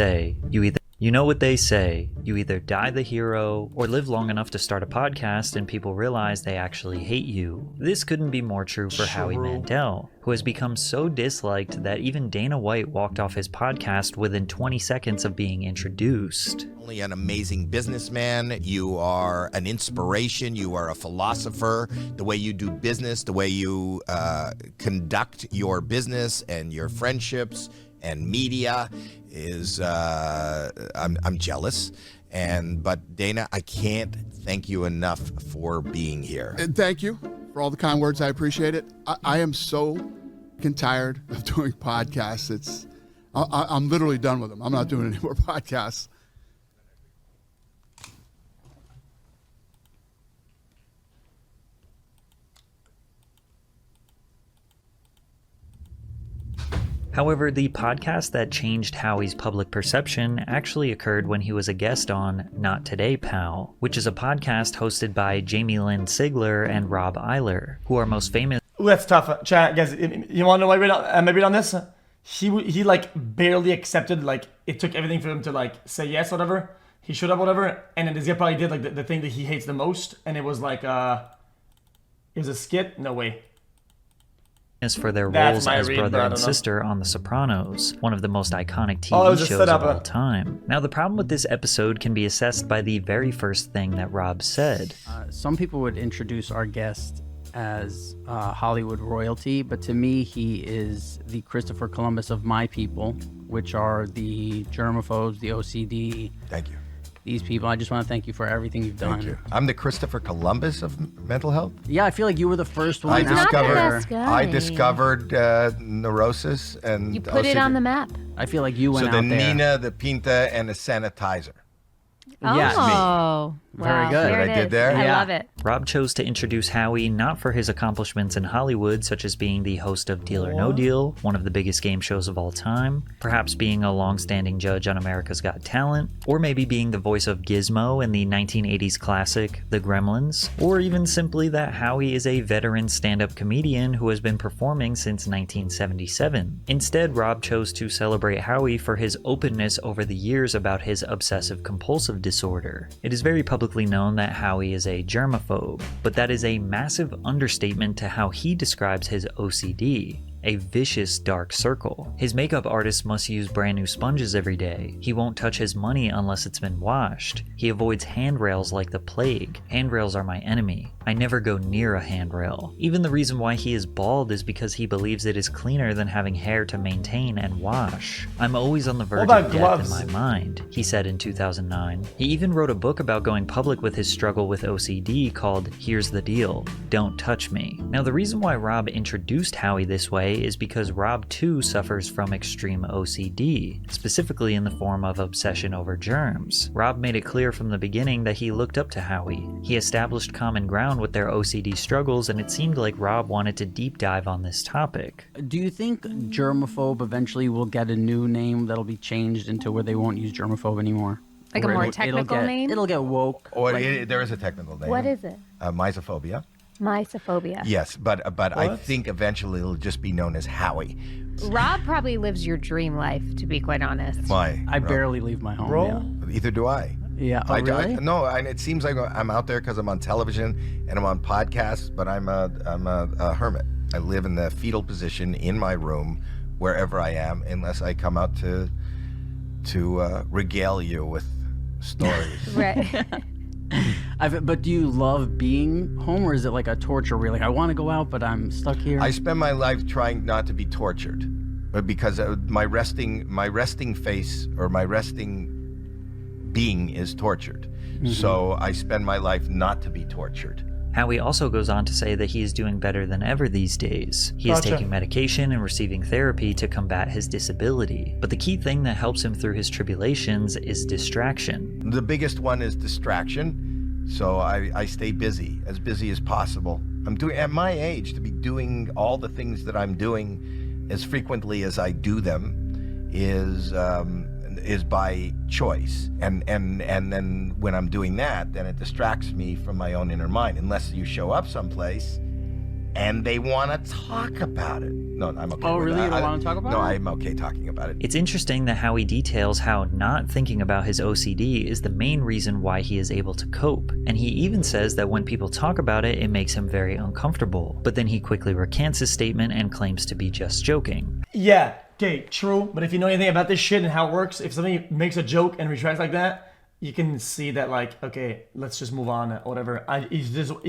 say, you know what they say, you either die the hero or live long enough to start a podcast and people realize they actually hate you. This couldn't be more true for Howie Mandel, who has become so disliked that even Dana White walked off his podcast within 20 seconds of being introduced. Only an amazing businessman, you are an inspiration, you are a philosopher. The way you do business, the way you conduct your business and your friendships and media is, I'm jealous. But Dana, I can't thank you enough for being here. And thank you for all the kind words. I appreciate it. I am so tired of doing podcasts. I'm literally done with them. I'm not doing any more podcasts. However, the podcast that changed Howie's public perception actually occurred when he was a guest on Not Today, Pal, which is a podcast hosted by Jamie Lynn Sigler and Rob Eiler, who are most famous. Ooh, that's tough. Chat, guys, you want to know why I read on this? He like barely accepted, like it took everything for him to like say yes, whatever. He showed up, whatever, and then this guy probably did like the thing that he hates the most, and it was like, it was a skit? No way. For their roles as brother and sister on The Sopranos, one of the most iconic TV shows of all time. Now, the problem with this episode can be assessed by the very first thing that Rob said. Some people would introduce our guest as Hollywood royalty, but to me, he is the Christopher Columbus of my people, which are the germaphobes, the OCD. Thank you. These people, I just want to thank you for everything you've done. Thank you. I'm the Christopher Columbus of mental health. Yeah, I feel like you were the first one. I discovered neurosis and you put OCD. It on the map. I feel like you went out there. there. So the Nina, the Pinta, and the sanitizer. Yes. Oh, very good. What I did there? I love it. Rob chose to introduce Howie not for his accomplishments in Hollywood, such as being the host of Deal or No Deal, one of the biggest game shows of all time, perhaps being a long-standing judge on America's Got Talent, or maybe being the voice of Gizmo in the 1980s classic The Gremlins, or even simply that Howie is a veteran stand-up comedian who has been performing since 1977. Instead, Rob chose to celebrate Howie for his openness over the years about his obsessive-compulsive disorder. It is very publicly known that Howie is a germaphobe, but that is a massive understatement to how he describes his OCD. A vicious dark circle. His makeup artist must use brand new sponges every day. He won't touch his money unless it's been washed. He avoids handrails like the plague. Handrails are my enemy. I never go near a handrail. Even the reason why he is bald is because he believes it is cleaner than having hair to maintain and wash. I'm always on the verge of death in my mind, he said in 2009. He even wrote a book about going public with his struggle with OCD called Here's the Deal, Don't Touch Me. Now, the reason why Rob introduced Howie this way is because Rob too suffers from extreme OCD, specifically in the form of obsession over germs. Rob made it clear from the beginning that he looked up to Howie. He established common ground with their OCD struggles, and it seemed like Rob wanted to deep dive on this topic. Do you think germaphobe eventually will get a new name that'll be changed into where they won't use germaphobe anymore? Like a more technical name? It'll get woke. Or there is a technical name. What is it? Misophobia. Mysophobia. Yes, but I think eventually it'll just be known as Howie. Rob probably lives your dream life, to be quite honest. Why? I barely leave my home. Either do I. Yeah. Oh, really? No, it seems like I'm out there because I'm on television and I'm on podcasts, but I'm a hermit. I live in the fetal position in my room, wherever I am, unless I come out to regale you with stories. Right. But do you love being home, or is it like a torture where you're like, I want to go out, but I'm stuck here? I spend my life trying not to be tortured, because my resting face or my resting being is tortured. Mm-hmm. So I spend my life not to be tortured. Howie also goes on to say that he is doing better than ever these days. He is taking medication and receiving therapy to combat his disability. But the key thing that helps him through his tribulations is distraction. The biggest one is distraction. So I stay busy as possible. I'm doing, at my age, to be doing all the things that I'm doing as frequently as I do them is by choice. And then when I'm doing that, then it distracts me from my own inner mind, unless you show up someplace and they want to talk about it. No, I'm okay. Oh, with really? that. You don't want to talk about No, it? I'm okay talking about it. It's interesting that Howie details how not thinking about his OCD is the main reason why he is able to cope, and he even says that when people talk about it, it makes him very uncomfortable, but then he quickly recants his statement and claims to be just joking. Yeah, okay, true. But if you know anything about this shit and how it works, if somebody makes a joke and retracts like that, you can see that, like, okay, let's just move on or whatever. He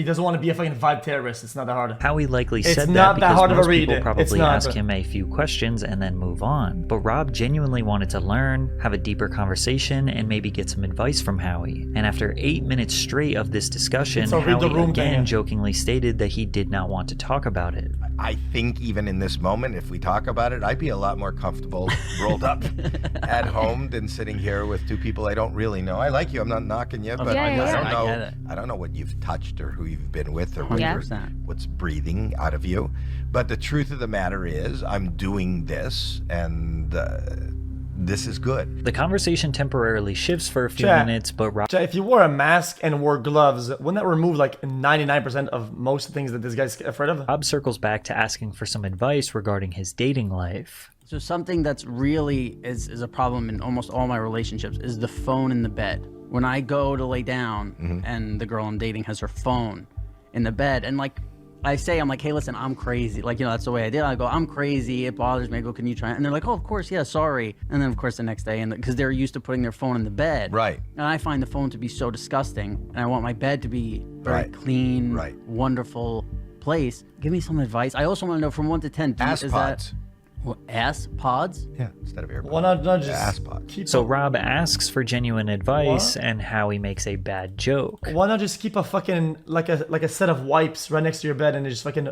doesn't want to be a fucking vibe terrorist. It's not that hard. Howie likely It's said not that that because hard of a most read. people It's probably not. ask him a few questions and then move on. But Rob genuinely wanted to learn, have a deeper conversation, and maybe get some advice from Howie. And after 8 minutes straight of this discussion, So read the Howie room again thing. jokingly stated that he did not want to talk about it. I think even in this moment, if we talk about it, I'd be a lot more comfortable rolled up at home than sitting here with two people I don't really know. I like you. I'm not knocking you, but Yeah, I yeah. don't I know. get it. I don't know what you've touched or who you've been with or what Yeah. 100%. what's breathing out of you. But the truth of the matter is, I'm doing this, and this is good. The conversation temporarily shifts for a few Chat. minutes, but Rob If you wore a mask and wore gloves, wouldn't that remove like 99% of most things that this guy's afraid of? circles back to asking for some advice regarding his dating life. So something that's really is a problem in almost all my relationships is the phone in the bed. When I go to lay down and the girl I'm dating has her phone in the bed, and like I'm like, hey, listen, I'm crazy. Like, you know, that's the way I did. I go, I'm crazy. It bothers me. I go, can you try it? And they're like, oh, of course, yeah, sorry. And then, of course, the next day, and because they're used to putting their phone in the bed. Right. And I find the phone to be so disgusting, and I want my bed to be very Right. clean, Right. wonderful place. Give me some advice. I also want to know from 1 to 10. Ass pods. Ass pods? Yeah, instead of AirPods. Why not just ass pods. keep So a, Rob asks for genuine advice, What? and Howie makes a bad joke. why not just keep a fucking like a set of wipes right next to your bed and just fucking,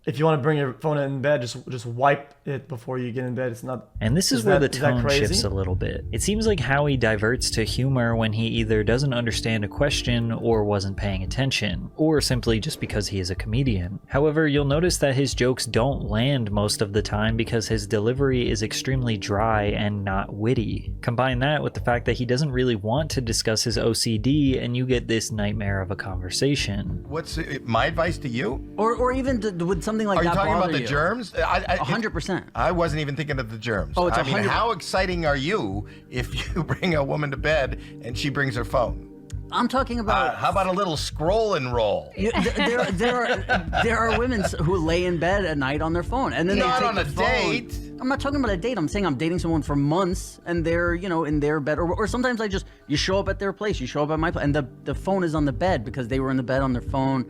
if you want to bring your phone in bed, just wipe it before you get in bed. It's not. And this is Is where that- the is that tone crazy? shifts a little bit. It seems like Howie diverts to humor when he either doesn't understand a question or wasn't paying attention, or simply just because he is a comedian. However, you'll notice that his jokes don't land most of the time because his delivery is extremely dry and not witty. Combine that with the fact that he doesn't really want to discuss his OCD, and you get this nightmare of a conversation. What's my advice to you? Or even would something like Are you that talking about bother the you? germs? 100%. I wasn't even thinking of the germs. Oh, it's I mean, 100%. how exciting are you if you bring a woman to bed and she brings her phone? I'm talking about. How about a little scroll and roll? There are women who lay in bed at night on their phone, and then Not they take on the a phone. date. I'm not talking about a date. I'm saying I'm dating someone for months, and they're in their bed, or sometimes you show up at their place, you show up at my place, and the phone is on the bed because they were in the bed on their phone.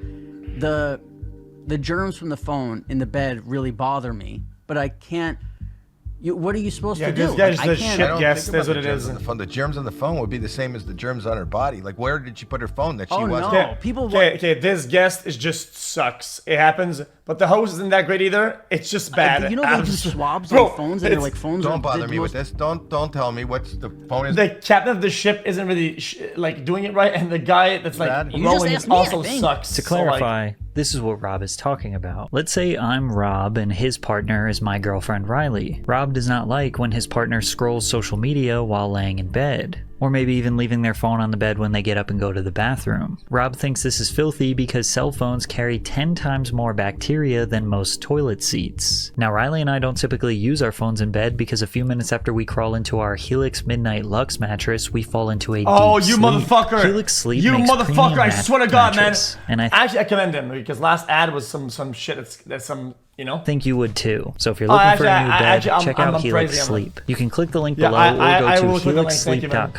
The germs from the phone in the bed really bother me, but I can't. What are you supposed Yeah, to do? this guy's Like, the I can't. shit. I don't Guess think about that's what the it germs is. on the phone. The germs on the phone would be the same as the germs on her body. Like, where did she put her phone that she Oh, wasn't? no. People Okay, this guest is just sucks. It happens, but the host isn't that great either. It's just bad. You know they do swabs Bro, on phones, and they're it's- like phones. are Don't bother the me with most- this. Don't tell me what's the phone is. The captain of the ship isn't really like doing it right, and the guy that's like Brad? You just rowing asked me, also I think. sucks. To So, like, clarify, this is what Rob is talking about. Let's say I'm Rob and his partner is my girlfriend Riley. Rob does not like when his partner scrolls social media while laying in bed, or maybe even leaving their phone on the bed when they get up and go to the bathroom. Rob thinks this is filthy because cell phones carry 10 times more bacteria than most toilet seats. Now, Riley and I don't typically use our phones in bed because a few minutes after we crawl into our Helix Midnight Luxe mattress, we fall into a Oh, deep you sleep. motherfucker! Helix Sleep You makes motherfucker! premium I swear to God, mattress, man. And I Actually, I commend him because last ad was some shit. That's some, you know. think you would too. So if you're looking for a new bed, check out Helix praising him. Sleep. You can click the link Yeah, below I or go will to click the link. Thank you, man.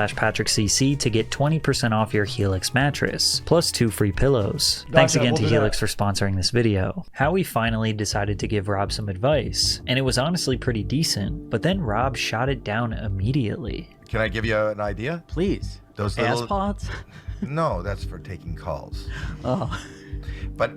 helixsleep.com/PatrickCC to get 20% off your Helix mattress, plus 2 free pillows. Gotcha, Thanks again we'll to do Helix that. for sponsoring this video. Howie finally decided to give Rob some advice, and it was honestly pretty decent, but then Rob shot it down immediately. Can I give you an idea? Please. Those Ass little- pods. No, that's for taking calls. Oh. But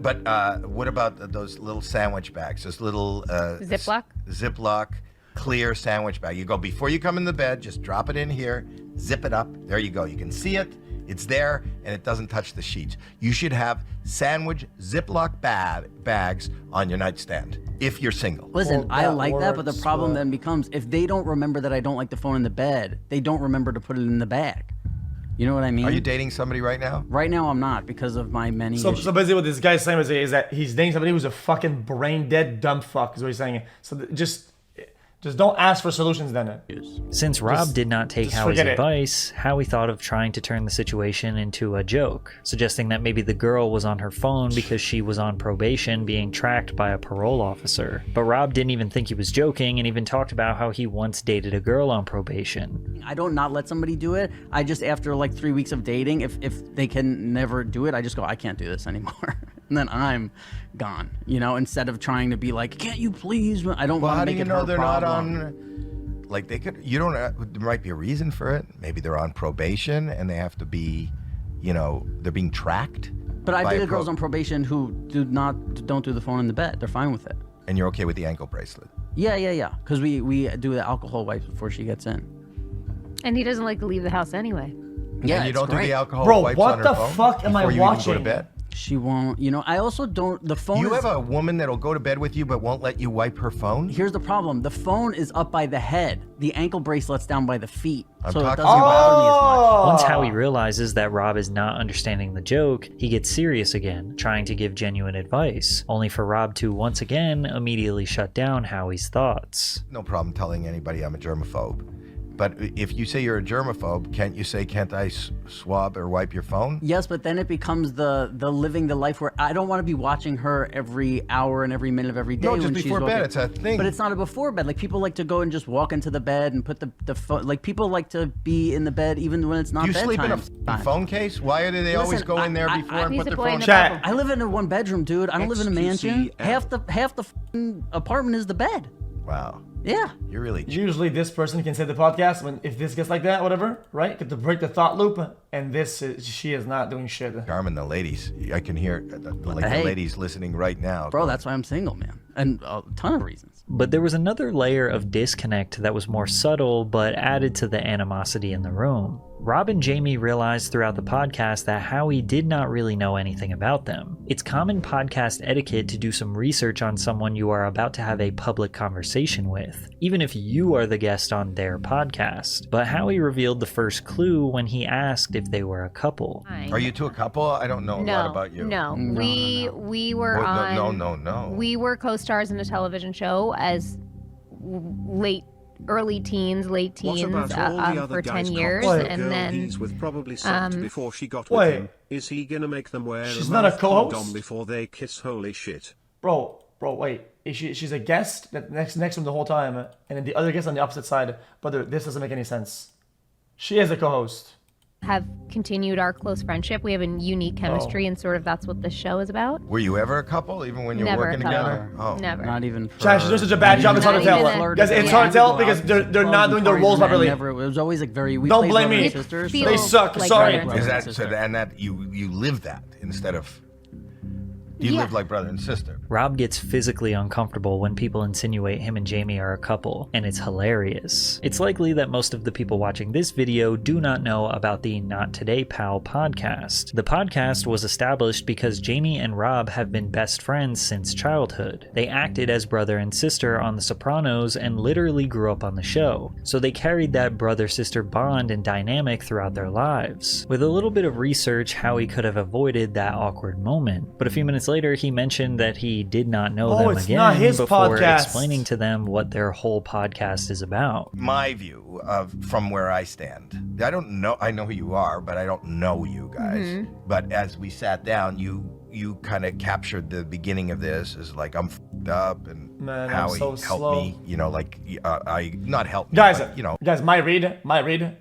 what about those little sandwich bags? Those little Ziploc? Ziploc clear sandwich bag. You go before you come in the bed, just drop it in here, zip it up. There you go. You can see it. It's there, and it doesn't touch the sheets. You should have sandwich Ziploc bags on your nightstand if you're single. Listen, Well, I that like that, but the works, problem but- then becomes if they don't remember that I don't like the phone in the bed, they don't remember to put it in the bag. You know what I mean? Are you dating somebody right now? Right now, I'm not because of my many So issues. basically what this guy's saying is that he's dating somebody who's a fucking brain dead dumb fuck is what he's saying. So just don't ask for solutions then. Since Rob did not take just Howie's forget it. advice, Howie thought of trying to turn the situation into a joke, suggesting that maybe the girl was on her phone because she was on probation being tracked by a parole officer. But Rob didn't even think he was joking and even talked about how he once dated a girl on probation. I don't not let somebody do it. I just, after like 3 weeks of dating, if they can never do it, I just go, I can't do this anymore. And then I'm gone, you know, instead of trying to be like, can't you please? I don't want to make it her they're problem. not on? Like they could. You don't. There might be a reason for it. Maybe they're on probation and they have to be, you know, they're being tracked. But I've by a dated girls on probation who don't do the phone in the bed. They're fine with it. And you're okay with the ankle bracelet. Yeah. Because we do the alcohol wipes before she gets in. And he doesn't like to leave the house anyway. Yeah, And you it's don't great. do the alcohol Bro, wipes what on her the phone fuck am I before you even go watching? to bed? She won't. You know, I also don't. The phone. You is, have a woman that'll go to bed with you but won't let you wipe her phone? Here's the problem. The phone is up by the head. The ankle bracelet's down by the feet, I'm so it talking doesn't bother me as much. Once Howie realizes that Rob is not understanding the joke, he gets serious again, trying to give genuine advice, only for Rob to once again immediately shut down Howie's thoughts. No problem telling anybody I'm a germaphobe. But if you say you're a germaphobe, can't you say, can't I swab or wipe your phone? Yes, but then it becomes the living the life where I don't want to be watching her every hour and every minute of every day. No, just when before she's bed. walking. It's a thing. But it's not a before bed. Like people like to go and just walk into the bed and put the phone. Like people like to be in the bed even when it's not Do you bedtime. sleep in a f***ing phone case? Why do they always Listen, go in there I- before I- and He's put a their boy phone in in? a Chat. bubble. I live in a one bedroom, dude. I don't live in a mansion. xQc Half the apartment is the bed. Wow. Yeah. You're really Usually this person can say the podcast if this gets like that, whatever, right? To break the thought loop, and she is not doing shit. charming, the ladies. I can hear the Hey. ladies listening right now. Bro, that's why I'm single, man. And a ton of reasons. But there was another layer of disconnect that was more subtle but added to the animosity in the room. Rob and Jamie realized throughout the podcast that Howie did not really know anything about them. It's common podcast etiquette to do some research on someone you are about to have a public conversation with, even if you are the guest on their podcast. But Howie revealed the first clue when he asked if they were a couple. Are you two a couple? I don't know a lot about you. No. We were Well, on. No. We were co-stars in a television show as early teens, late What teens about all the other for 10 guys' years, cops? and Girl then he's with probably sucked before she got with Wait. him. Is he gonna make them wear She's a not a mouth co-host? condom before they kiss? Holy shit. Bro, wait. She's a guest that next to him the whole time, and then the other guest on the opposite side. Brother, this doesn't make any sense. She is a co-host. have continued our close friendship. We have a unique chemistry, and sort of that's what this show is about. Were you ever a couple, even when you were Never working a couple. together? Oh. Never. Not even for... Chad, she's doing such a bad job. It's hard to Not tell. even Guys, it's hard to tell because they're not doing their roles properly. Never, it was always like very... We Don't played blame brother me. and sister, It so- feels They suck, like sorry. brother and Is sister. that and that you live that instead of you Yeah. live like brother and sister? Rob gets physically uncomfortable when people insinuate him and Jamie are a couple, and it's hilarious. It's likely that most of the people watching this video do not know about the Not Today Pal podcast. The podcast was established because Jamie and Rob have been best friends since childhood. They acted as brother and sister on The Sopranos and literally grew up on the show, so they carried that brother-sister bond and dynamic throughout their lives. With a little bit of research, Howie could have avoided that awkward moment, but a few minutes later he mentioned that he did not know them it's again not his before podcast. explaining to them what their whole podcast is about. My view of from where I stand, I don't know. I know who you are, but I don't know you guys. But as we sat down, you kind of captured the beginning of this as like I'm f***ed up and Man, I'm Howie so help slow. me. You know, like I not help me, Guys, but, you know. guys, my read,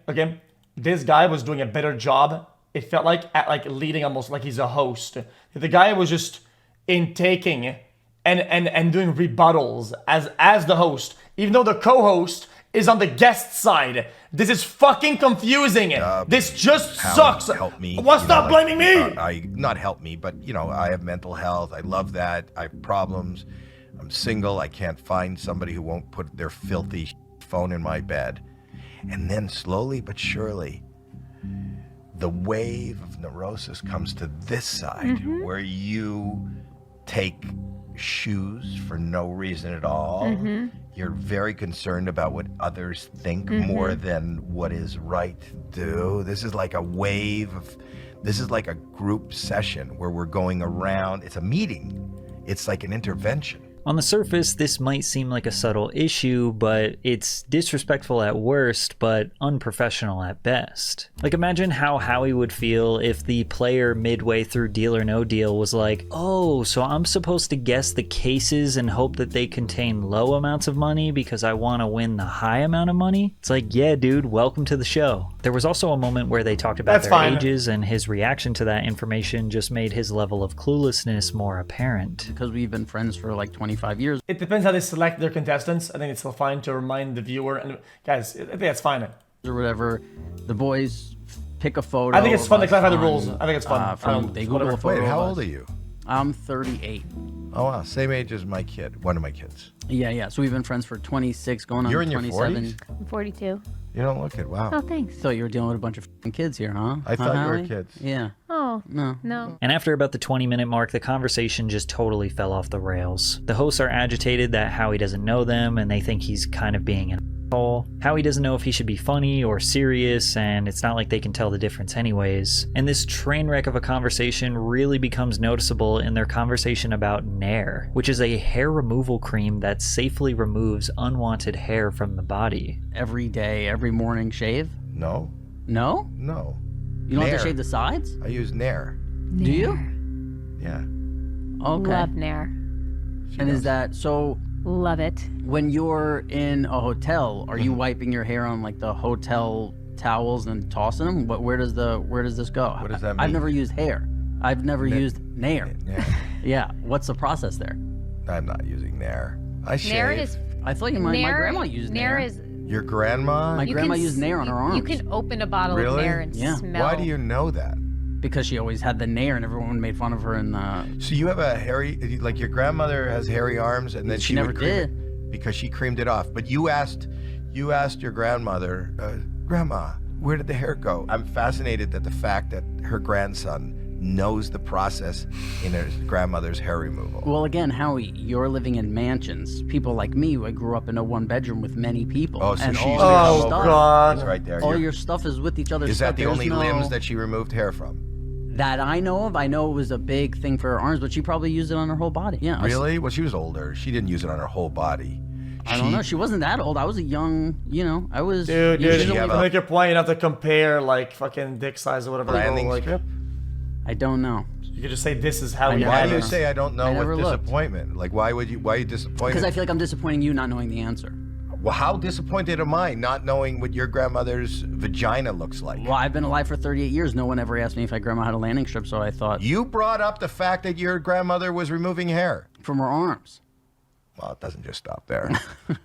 okay? This guy was doing a better job. It felt like at like leading almost like he's a host. The guy was just intaking and doing rebuttals as the host, even though the co-host is on the guest side. This is fucking confusing. This just Howie, sucks. help me. Well, you stop know, like, blaming me. I not help me, but you know, I have mental health. I love that. I have problems. I'm single. I can't find somebody who won't put their filthy phone in my bed. And then slowly but surely, the wave of neurosis comes to this side, where you take shoes for no reason at all. Mm-hmm. You're very concerned about what others think more than what is right to do. This is like a wave of, this is like a group session where we're going around. It's a meeting. It's like an intervention. On the surface, this might seem like a subtle issue, but it's disrespectful at worst, but unprofessional at best. Like, imagine how Howie would feel if the player midway through Deal or No Deal was like, oh, so I'm supposed to guess the cases and hope that they contain low amounts of money because I want to win the high amount of money? It's like, yeah, dude, welcome to the show. There was also a moment where they talked about their ages, and his reaction to that information just made his level of cluelessness more apparent. Because we've been friends for like 25 years. It depends how they select their contestants. I think it's still fine to remind the viewer. And guys, I think that's fine. Or whatever. The boys pick a photo. I think it's fun to of us clarify the on, rules. I think it's fun. They Google a photo Wait, how of old us. are you? I'm 38. Oh, wow. Same age as my kid. One of my kids. Yeah. So we've been friends for 26, going on You're in your 27. 40s? I'm 42. You don't look it. Wow. Oh, thanks. So you were dealing with a bunch of f***ing kids here, huh? I thought you were Howie? kids. Yeah. Oh, No. no. And after about the 20-minute mark, the conversation just totally fell off the rails. The hosts are agitated that Howie doesn't know them, and they think he's kind of being an asshole. Howie doesn't know if he should be funny or serious, and it's not like they can tell the difference anyways. And this train wreck of a conversation really becomes noticeable in their conversation about Nair, which is a hair removal cream that safely removes unwanted hair from the body. Every day, every morning shave? No? No? No. You don't have Nair. to shave the sides? I use Nair. Do you? Yeah. Okay. Love Nair. She And is does. that so? Love it. When you're in a hotel, are Mm-hmm. you wiping your hair on like the hotel towels and tossing them? Where does this go? What does that I've mean? never used hair. I've never used Nair. Yeah. Yeah. What's the process there? I'm not using Nair. I shave. Nair is. I thought my grandma used Nair. Nair is. Your grandma? My grandma used Nair on her arms. You can open a bottle of Really? Nair and Yeah. smell. Why do you know that? because she always had the Nair and everyone made fun of her. And So you have a hairy, like your grandmother has hairy arms, and then She she never would cream did. it because she creamed it off. But you asked your grandmother, Grandma, where did the hair go? I'm fascinated that the fact that her grandson knows the process in her grandmother's hair removal. well, again, Howie, you're living in mansions. People like me, I grew up in a one-bedroom with many people. Oh, so and she's all there. your Oh, stuff, God. It's right there. all You're- your stuff is with each other's is stuff. that the There's only no- limbs that she removed hair from? That I know of. I know it was a big thing for her arms, but she probably used it on her whole body. Yeah. Really? Well, she was older. She didn't use it on her whole body. I don't know. She wasn't that old. I was a young, I was. Dude, Usually to have a- make your point, you have to compare like fucking dick size or whatever. Landing like, strip? I don't know. You could just say this is how I we never Why had do you it. say I don't know I never with looked. disappointment? Like, why are you disappointed? Because I feel like I'm disappointing you not knowing the answer. Well, how disappointed am I not knowing what your grandmother's vagina looks like? Well, I've been alive for 38 years. No one ever asked me if my grandma had a landing strip, so I thought You brought up the fact that your grandmother was removing hair. from her arms. Well, it doesn't just stop there.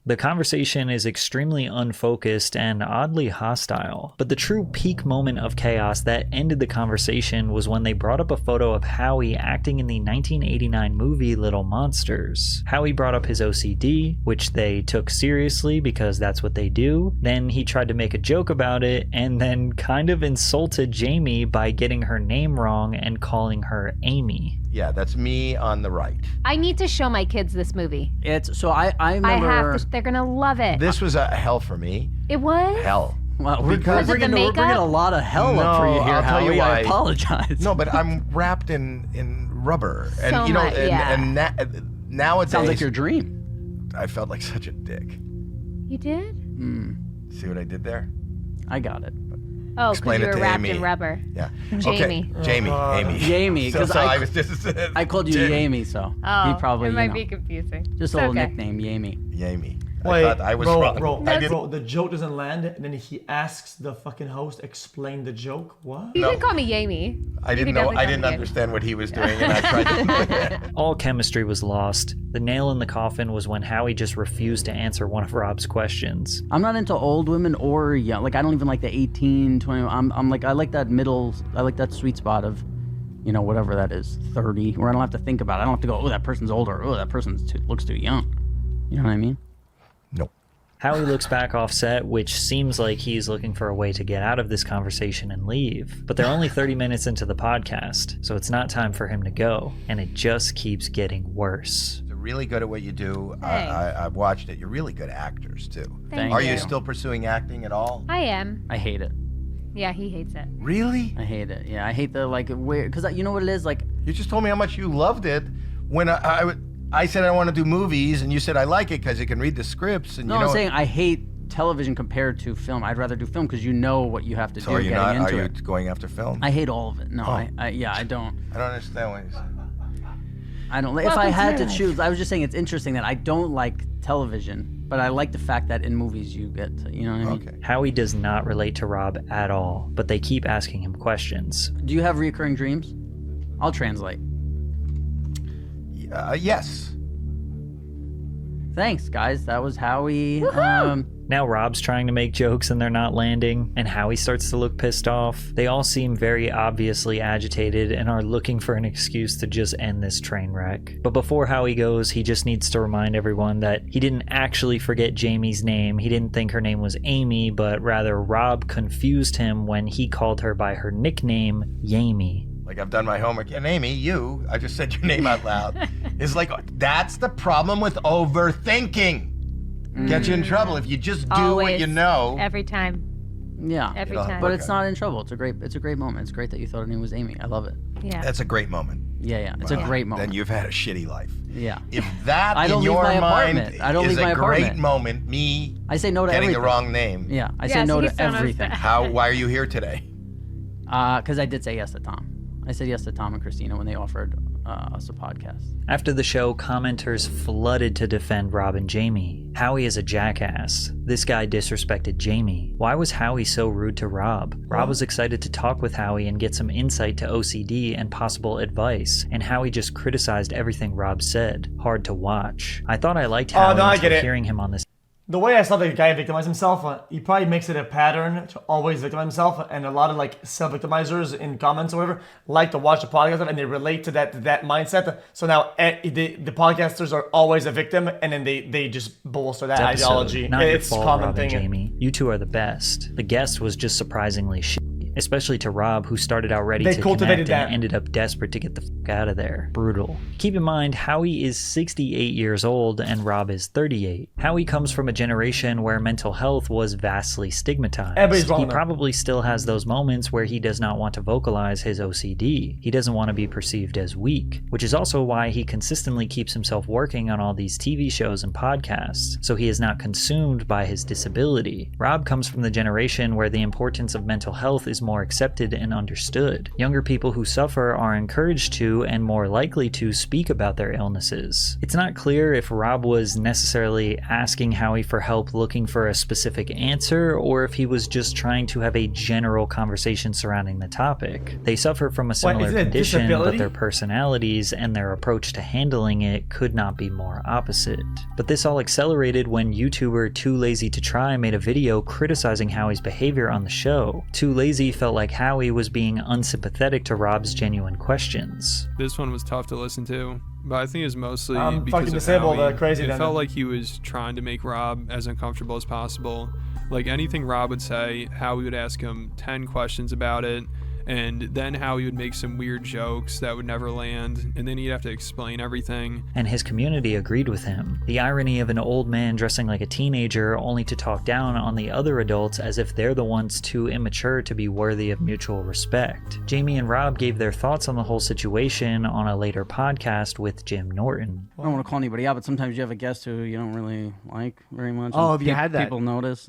The conversation is extremely unfocused and oddly hostile, but the true peak moment of chaos that ended the conversation was when they brought up a photo of Howie acting in the 1989 movie Little Monsters. Howie brought up his OCD, which they took seriously because that's what they do. Then he tried to make a joke about it and then kind of insulted Jamie by getting her name wrong and calling her Amy. Yeah, that's me on the right. I need to show my kids this movie. It's so I I remember. have to. They're gonna love it. This was a hell for me. It was. Hell. Well, we're Because- bringing, Was it the we're bringing a makeup? lot of hell up for you No, here, I'll tell you Howie. I why. apologize. No, but I'm wrapped in rubber. And So you know, much, yeah. nowadays Sounds like your dream. I felt like such a dick. You did? See what I did there? I got it. Oh, because Explain you it were to wrapped Amy. in rubber. Yeah. Jamie. Okay. Jamie. Amy. Jamie, So, 'cause so I- I was just I called you Jamie, so Oh, you probably it might you know, be confusing. just a It's little okay. nickname, Jamie. Jamie. Wait, I thought I was bro, wrong. bro, I didn't- bro, the joke doesn't land, and then he asks the fucking host, explain the joke. What? You No. can call me Jamie. I You didn't can know. definitely I call didn't me Jamie. understand what he was doing, and I tried to. All chemistry was lost. The nail in the coffin was when Howie just refused to answer one of Rob's questions. I'm not into old women or young. Like I don't even like the 18, 20. I'm like I like that middle. I like that sweet spot of, whatever that is, 30, where I don't have to think about it. I don't have to go, oh, that person's older. Oh, that person looks too young. You know what I mean? Nope. Howie looks back off set, which seems like he's looking for a way to get out of this conversation and leave. But they're only 30 minutes into the podcast, so it's not time for him to go, and it just keeps getting worse. really good at what you do. I've watched it. You're really good actors too. Thank Are you. you still pursuing acting at all? I am. I hate it. Yeah, he hates it. Really? I hate it. Yeah, I hate the like weird because you know what it is like. You just told me how much you loved it when I said I want to do movies, and you said I like it because you can read the scripts. And No, you know I'm saying I hate television compared to film. I'd rather do film because you know what you have to So do are you getting not? into Are you it. going after film? I hate all of it. No, Oh. I don't. I don't understand what you said. I don't. If Welcome I to had my to life. choose, I was just saying it's interesting that I don't like television, but I like the fact that in movies you get to, you know what I mean? Okay. Howie does not relate to Rob at all, but they keep asking him questions. Do you have recurring dreams? I'll translate. Yes. Thanks, guys. That was Howie. Now Rob's trying to make jokes and they're not landing, and Howie starts to look pissed off. They all seem very obviously agitated and are looking for an excuse to just end this train wreck. But before Howie goes, he just needs to remind everyone that he didn't actually forget Jamie's name. He didn't think her name was Amy, but rather Rob confused him when he called her by her nickname, Yami. Like I've done my homework. And Amy, I just said your name out loud. It's like, that's the problem with overthinking. Get you in trouble if you just do what Always. you know. Every time. Yeah. Every It'll- time. But it's not in trouble. It's a great moment. It's great that you thought her name was Amy. I love it. Yeah. That's a great moment. Yeah. It's a Wow. great moment. Then you've had a shitty life. Yeah. If that I don't in leave your my mind apartment. I don't is leave my a great apartment. moment, me I say no to getting everything. the wrong name. Yeah. I Yeah, say no so to he still knows everything. that. Why are you here today? Because I did say yes to Tom. I said yes to Tom and Christina when they offered us a podcast. After the show, commenters flooded to defend Rob and Jamie. Howie is a jackass. This guy disrespected Jamie. Why was Howie so rude to Rob? Rob was excited to talk with Howie and get some insight to OCD and possible advice, and Howie just criticized everything Rob said. Hard to watch. I thought I liked Howie no, I until get it. hearing him on this. The way I saw the guy victimize himself, he probably makes it a pattern to always victimize himself, and a lot of like self-victimizers in comments or whatever like to watch the podcast and they relate to that mindset. So now the podcasters are always a victim, and then they just bolster that episode. ideology. Not your It's a fault, common Rob and thing. Jamie. You two are the best. The guest was just surprisingly shitty, especially to Rob, who started out ready They to cultivated connect and that. ended up desperate to get the fuck out of there. Brutal. Keep in mind, Howie is 68 years old and Rob is 38. Howie comes from a generation where mental health was vastly stigmatized. Everybody's wrong He though. probably still has those moments where he does not want to vocalize his OCD. He doesn't want to be perceived as weak, which is also why he consistently keeps himself working on all these TV shows and podcasts, so he is not consumed by his disability. Rob comes from the generation where the importance of mental health is more accepted and understood. Younger people who suffer are encouraged to and more likely to speak about their illnesses. It's not clear if Rob was necessarily asking Howie for help looking for a specific answer, or if he was just trying to have a general conversation surrounding the topic. They suffer from a similar is it a condition, but disability? their personalities and their approach to handling it could not be more opposite. But this all accelerated when YouTuber Too Lazy to Try made a video criticizing Howie's behavior on the show. Too Lazy felt like Howie was being unsympathetic to Rob's genuine questions. This one was tough to listen to, but I think it was mostly I'm because fucking of disabled, Howie. crazy It then. felt like he was trying to make Rob as uncomfortable as possible. Like anything Rob would say, Howie would ask him 10 questions about it, and then Howie would make some weird jokes that would never land, and then he'd have to explain everything. And his community agreed with him. The irony of an old man dressing like a teenager only to talk down on the other adults as if they're the ones too immature to be worthy of mutual respect. Jamie and Rob gave their thoughts on the whole situation on a later podcast with Jim Norton. I don't want to call anybody out, but sometimes you have a guest who you don't really like very much. Oh, and have you had that? People notice.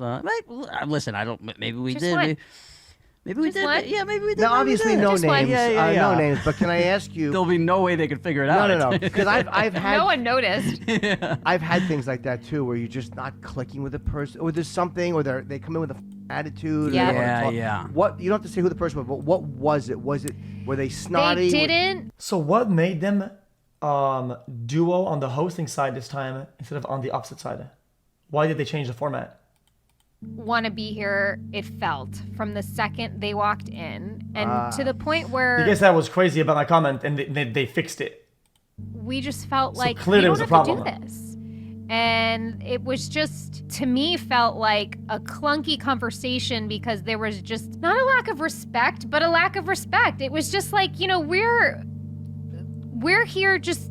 Listen, I don't. Maybe we Just did. one. Maybe we Just did. one? Yeah, maybe we did. Now, maybe we obviously, did. no Just one. names. Yeah. No names. But can I ask you? There'll be no way they could figure it out. No. Because I've had No one noticed. I've had things like that too, where you're just not clicking with a person, or there's something, or they come in with a attitude. or Yeah. they wanna talk. Yeah. What you don't have to say who the person was, but what was it? Were they snotty? They didn't. So what made them duo on the hosting side this time instead of on the opposite side? Why did they change the format? Want to be here, it felt from the second they walked in, and to the point where I guess that was crazy about my comment, and they fixed it. we just felt like we clearly it don't was a have to do problem. this. And it was just, to me, felt like a clunky conversation because there was just not a lack of respect, but a lack of respect. It was just like, we're here just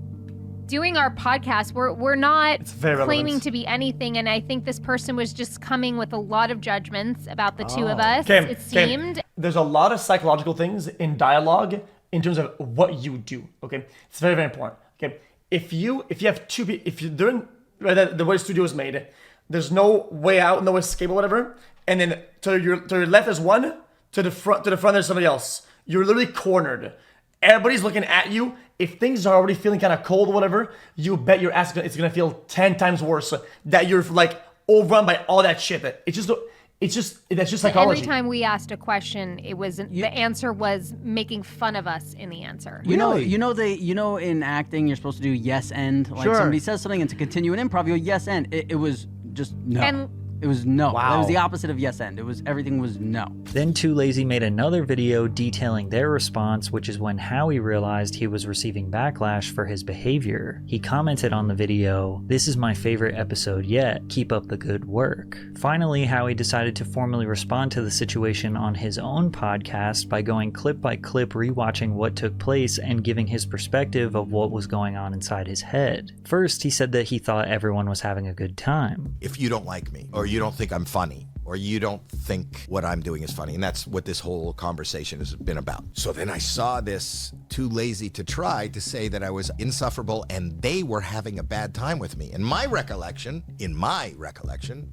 doing our podcast. We're not very claiming relevant. to be anything, and I think this person was just coming with a lot of judgments about the two of us. Okay, It seemed. There's a lot of psychological things in dialogue in terms of what you do. Okay, it's very, very important. Okay, if you have two people, if you're doing the way the studio is made, there's no way out, no escape or whatever, and then to your left is one, to the front there's somebody else. You're literally cornered. Everybody's looking at you. If things are already feeling kind of cold or whatever, you bet your ass it's gonna feel 10 times worse that you're like overrun by all that shit. That's just psychology. Every time we asked a question, it was the answer was making fun of us in the answer. You know, in acting, you're supposed to do yes and. Like somebody says something, and to continue an improv, you go yes and. It was just no. And it was no. Wow. It was the opposite of yes and. Everything was no. Then Too Lazy made another video detailing their response, which is when Howie realized he was receiving backlash for his behavior. He commented on the video, "This is my favorite episode yet. Keep up the good work." Finally, Howie decided to formally respond to the situation on his own podcast by going clip by clip rewatching what took place and giving his perspective of what was going on inside his head. First, he said that he thought everyone was having a good time. If you don't like me, or you don't think I'm funny, or you don't think what I'm doing is funny, and that's what this whole conversation has been about. So then I saw this Too Lazy to Try to say that I was insufferable and they were having a bad time with me. In my recollection,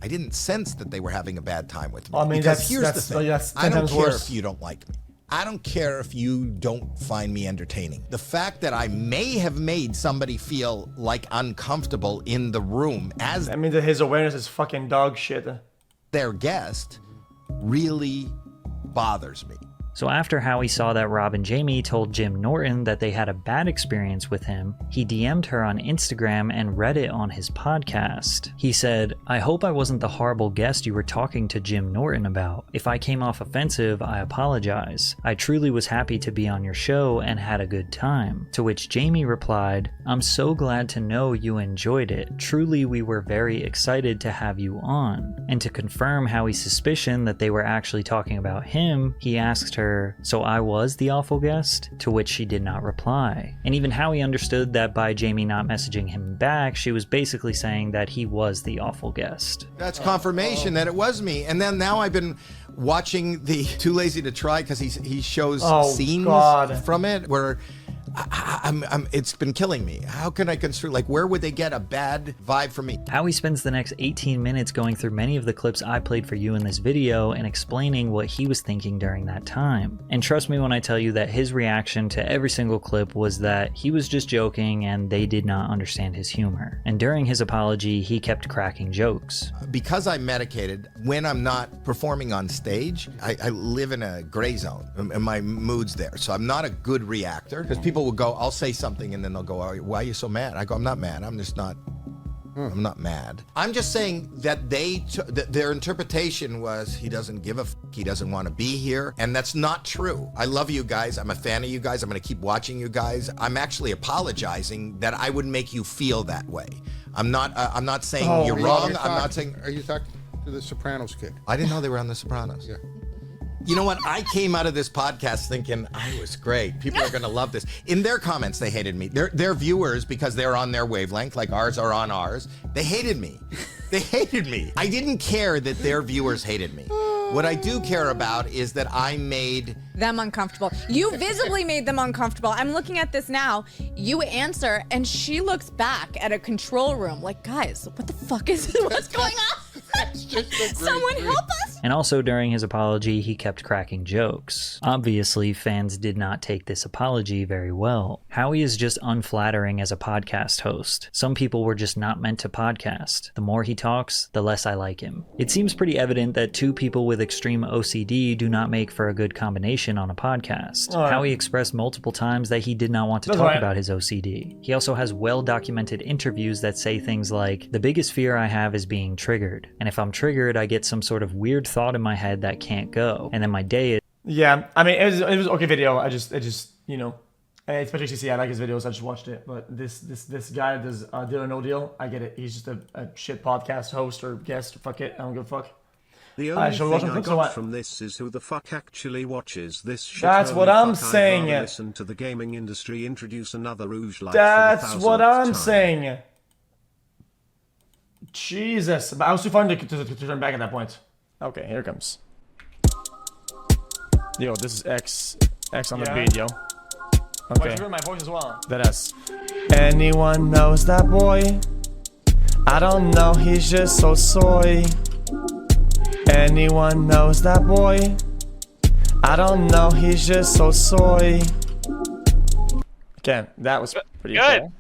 I didn't sense that they were having a bad time with me. I mean, because that's here's the thing. that's I 10 don't times care worse. if you don't like me. I don't care if you don't find me entertaining. The fact that I may have made somebody feel like uncomfortable in the room as I mean, that his awareness is fucking dog shit. their guest really bothers me. So after Howie saw that Rob and Jamie told Jim Norton that they had a bad experience with him, he DM'd her on Instagram and read it on his podcast. He said, "I hope I wasn't the horrible guest you were talking to Jim Norton about. If I came off offensive, I apologize. I truly was happy to be on your show and had a good time." To which Jamie replied, "I'm so glad to know you enjoyed it. Truly, we were very excited to have you on." And to confirm Howie's suspicion that they were actually talking about him, he asked her, "So I was the awful guest?" To which she did not reply. And even Howie understood that by Jamie not messaging him back, she was basically saying that he was the awful guest. That's confirmation that it was me. And then now I've been watching the Too Lazy to Try because he shows scenes from it where it's been killing me. How can I construe, like, where would they get a bad vibe from me? Howie spends the next 18 minutes going through many of the clips I played for you in this video and explaining what he was thinking during that time. And trust me when I tell you that his reaction to every single clip was that he was just joking and they did not understand his humor. And during his apology, he kept cracking jokes. Because I'm medicated, when I'm not performing on stage, I live in a gray zone and my mood's there. So I'm not a good reactor because people will go, I'll say something and then they'll go, "Why are you so mad?" I go, "I'm not mad. I'm just not. I'm not mad. I'm just saying that their interpretation was he doesn't give a f, he doesn't want to be here, and that's not true. I love you guys. I'm a fan of you guys. I'm going to keep watching you guys. I'm actually apologizing that I would make you feel that way. I'm not saying you're wrong. I'm not saying. Are you talking to the Sopranos kid? I didn't know they were on The Sopranos. Yeah. You know what? I came out of this podcast thinking I was great. People are going to love this. In their comments, they hated me. Their viewers, because they're on their wavelength, like ours are on ours, they hated me. They hated me. I didn't care that their viewers hated me. What I do care about is that I made them uncomfortable. You visibly made them uncomfortable. I'm looking at this now. You answer, and she looks back at a control room like, guys, what the fuck is this? What's going on? Someone help us! And also during his apology, he kept cracking jokes. Obviously, fans did not take this apology very well. Howie is just unflattering as a podcast host. Some people were just not meant to podcast. The more he talks, the less I like him. It seems pretty evident that two people with extreme OCD do not make for a good combination on a podcast. Howie expressed multiple times that he did not want to talk about his OCD. He also has well-documented interviews that say things like, "The biggest fear I have is being triggered. And if I'm triggered, I get some sort of weird thought in my head that can't go. And then my day is..." Yeah, I mean, it was okay video. I just, you know, especially XQc, I like his videos. I just watched it. But this guy does Deal or No Deal. I get it. He's just a shit podcast host or guest. Fuck it. I don't give a fuck. The only shall we watch thing I something? So got what? from this is who the fuck actually watches this shit. That's Holy what I'm fuck, I'd saying. rather listen to the gaming industry introduce another rouge like That's for the what 1000th I'm time. saying. Jesus, but I was too fun to turn back at that point. Okay, here it comes. Yo, this is X on the beat, yo. Okay. You heard my voice as well. That S. Anyone knows that boy? I don't know, he's just so soy. Anyone knows that boy? I don't know, he's just so soy. Again, that was pretty good. cool.